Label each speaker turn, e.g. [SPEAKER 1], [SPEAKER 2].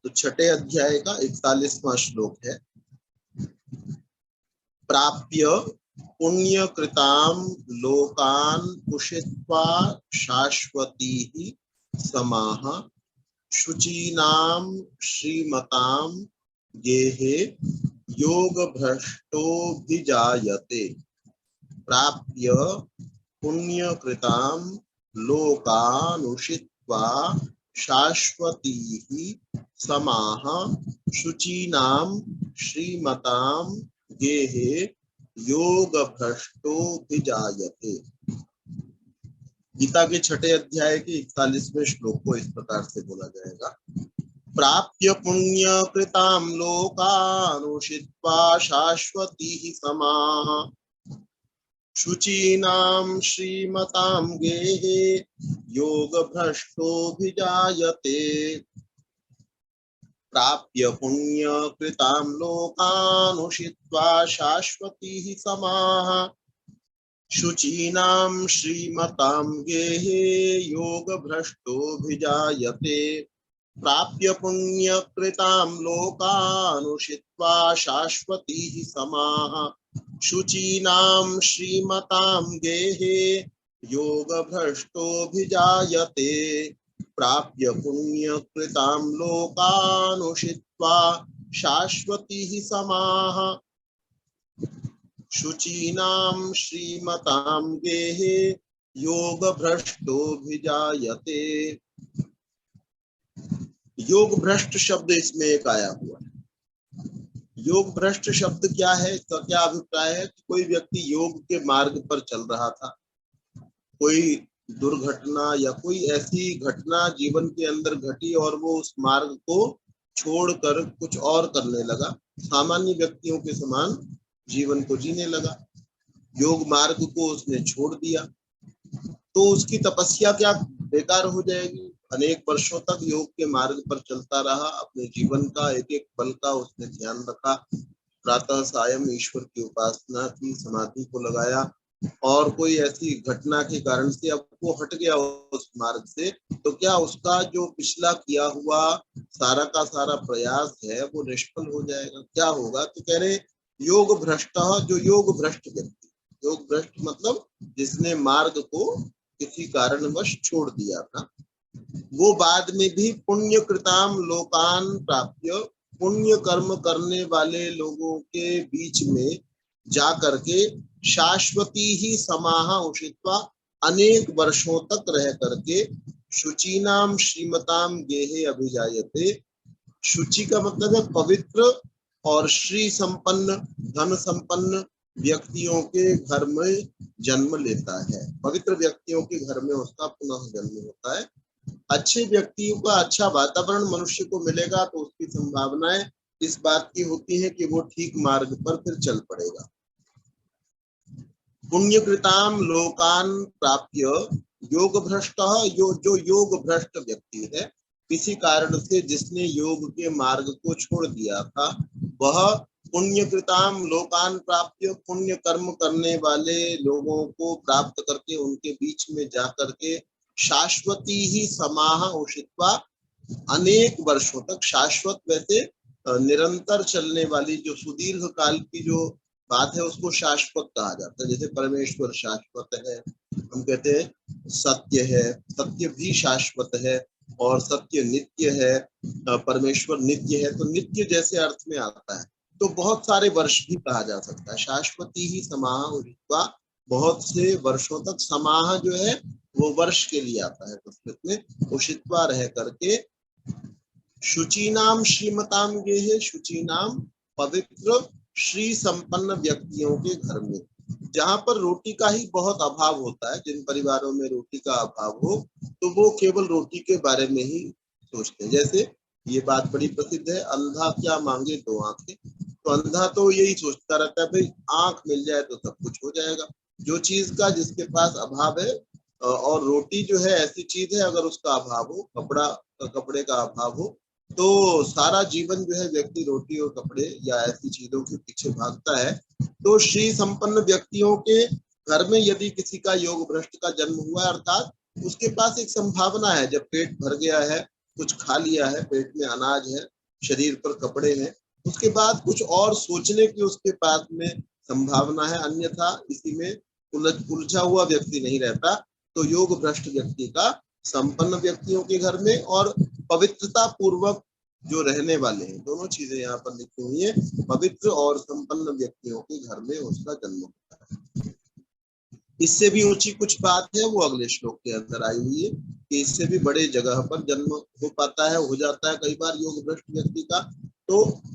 [SPEAKER 1] तो छठे अध्याय का 41वां श्लोक है। प्राप्य पुण्य कृताम लोकान उषित्वा शाश्वती समाह शुचीनाम श्रीमताम गेहे योग भ्रष्टोभिजायते। प्राप्य पुण्य कृताम लोकानुषित्वा शाश्वती समाह शुचीनाम श्रीमताम गेहे योग भ्रष्टोभिजायते। गीता के छठे अध्याय के 41वें श्लोक को इस प्रकार से बोला जाएगा। प्राप्य पुण्य कृताम लोकानुषित्वा शाश्वती समाह शुचीनाम श्रीमताम गेहे योग भ्रष्टोभिजायते। प्राप्य पुण्य कृताम लोकानुषित्वा शाश्वती समाह शुचीनाम श्रीमताम गेहे योग भ्रष्टोभिजायते। प्राप्य पुण्य कृताम लोकानुषित्वा शाश्वती समाह शुचीनाम श्रीमताम गेहे योग भ्रष्टोभिजायते। प्राप्य पुण्य कृताम लोकानुषित्वा शाश्वती समाह शुचीनाम श्रीमताम गेहे योग भ्रष्टोभिजायते। योग भ्रष्ट शब्द इसमें एक आया हुआ है। योग भ्रष्ट शब्द क्या है, इसका क्या अभिप्राय है कि कोई व्यक्ति योग के मार्ग पर चल रहा था, कोई दुर्घटना या कोई ऐसी घटना जीवन के अंदर घटी और वो उस मार्ग को छोड़कर कुछ और करने लगा, सामान्य व्यक्तियों के समान जीवन को जीने लगा, योग मार्ग को उसने छोड़ दिया, तो उसकी तपस्या क्या बेकार हो जाएगी। अनेक वर्षों तक योग के मार्ग पर चलता रहा, अपने जीवन का एक एक पल का उसने ध्यान रखा, प्रातः सायं ईश्वर की उपासना की, समाधि को लगाया, और कोई ऐसी घटना के कारण से अब वो हट गया उस मार्ग से, तो क्या उसका जो पिछला किया हुआ सारा का सारा प्रयास है वो निष्फल हो जाएगा? क्या होगा? तो कह रहे योग भ्रष्ट, जो योग भ्रष्ट व्यक्ति, योग भ्रष्ट मतलब जिसने मार्ग को किसी कारणवश छोड़ दिया था, वो बाद में भी पुण्य कृताम लोकान प्राप्य, पुण्य कर्म करने वाले लोगों के बीच में जा करके शाश्वती ही समाह उषित्वा, अनेक वर्षों तक रह करके शुचीनाम श्रीमताम गेहे अभिजायते। शुचि का मतलब है पवित्र, और श्री संपन्न, धन संपन्न व्यक्तियों के घर में जन्म लेता है। पवित्र व्यक्तियों के घर में उसका पुनः जन्म होता है। अच्छे व्यक्तियों का अच्छा वातावरण मनुष्य को मिलेगा तो उसकी संभावनाएं इस बात की होती है कि वो ठीक मार्ग पर फिर चल पड़ेगा। पुण्य कृताम लोकान प्राप्य योग भ्रष्ट, जो योग भ्रष्ट व्यक्ति है, किसी कारण से जिसने योग के मार्ग को छोड़ दिया था, वह पुण्य कृताम लोकान प्राप्य, पुण्य कर्म करने वाले लोगों को प्राप्त करके उनके बीच में जा करके शाश्वती ही समाह उषित्वा, अनेक वर्षों तक, शाश्वत वैसे निरंतर चलने वाली, जो सुदीर्घ काल की जो बात है उसको शाश्वत कहा जाता है। जैसे परमेश्वर शाश्वत है, हम कहते हैं सत्य है, सत्य भी शाश्वत है, और सत्य नित्य है, परमेश्वर नित्य है, तो नित्य जैसे अर्थ में आता है, तो बहुत सारे वर्ष भी कहा जा सकता है। शाश्वती ही समाह उषित्वा, बहुत से वर्षों तक, समाह जो है वो वर्ष के लिए आता है संस्कृत में, उषित्वा रह करके शुचीनाम श्रीमताम गेहे, शुचीनाम पवित्र श्री संपन्न व्यक्तियों के घर में, जहां पर रोटी का ही बहुत अभाव होता है, जिन परिवारों में रोटी का अभाव हो तो वो केवल रोटी के बारे में ही सोचते हैं। जैसे ये बात बड़ी प्रसिद्ध है, अंधा क्या मांगे दो आंखें, तो अंधा तो यही सोचता रहता है भाई आंख मिल जाए तो सब कुछ हो जाएगा। जो चीज का जिसके पास अभाव है, और रोटी जो है ऐसी चीज है, अगर उसका अभाव हो, कपड़े का अभाव हो, तो सारा जीवन जो है व्यक्ति रोटी और कपड़े या ऐसी चीजों के पीछे भागता है। तो श्री संपन्न व्यक्तियों के घर में यदि किसी का योग भ्रष्ट का जन्म हुआ, अर्थात उसके पास एक संभावना है, जब पेट भर गया है कुछ खा लिया है, पेट में अनाज है, शरीर पर कपड़े हैं, उसके बाद कुछ और सोचने की उसके पास में संभावना है, अन्यथा इसी में उलझा हुआ व्यक्ति नहीं रहता। तो योग भ्रष्ट व्यक्ति का संपन्न व्यक्तियों के घर में और पवित्रता पूर्वक जो रहने वाले हैं, दोनों चीजें यहाँ पर लिखी हुई है, पवित्र और संपन्न व्यक्तियों के घर में उसका जन्म होता है। इससे भी ऊंची कुछ बात है वो अगले श्लोक के अंदर आई हुई है कि इससे भी बड़े जगह पर जन्म हो पाता है, हो जाता है कई बार योग भ्रष्ट व्यक्ति का। तो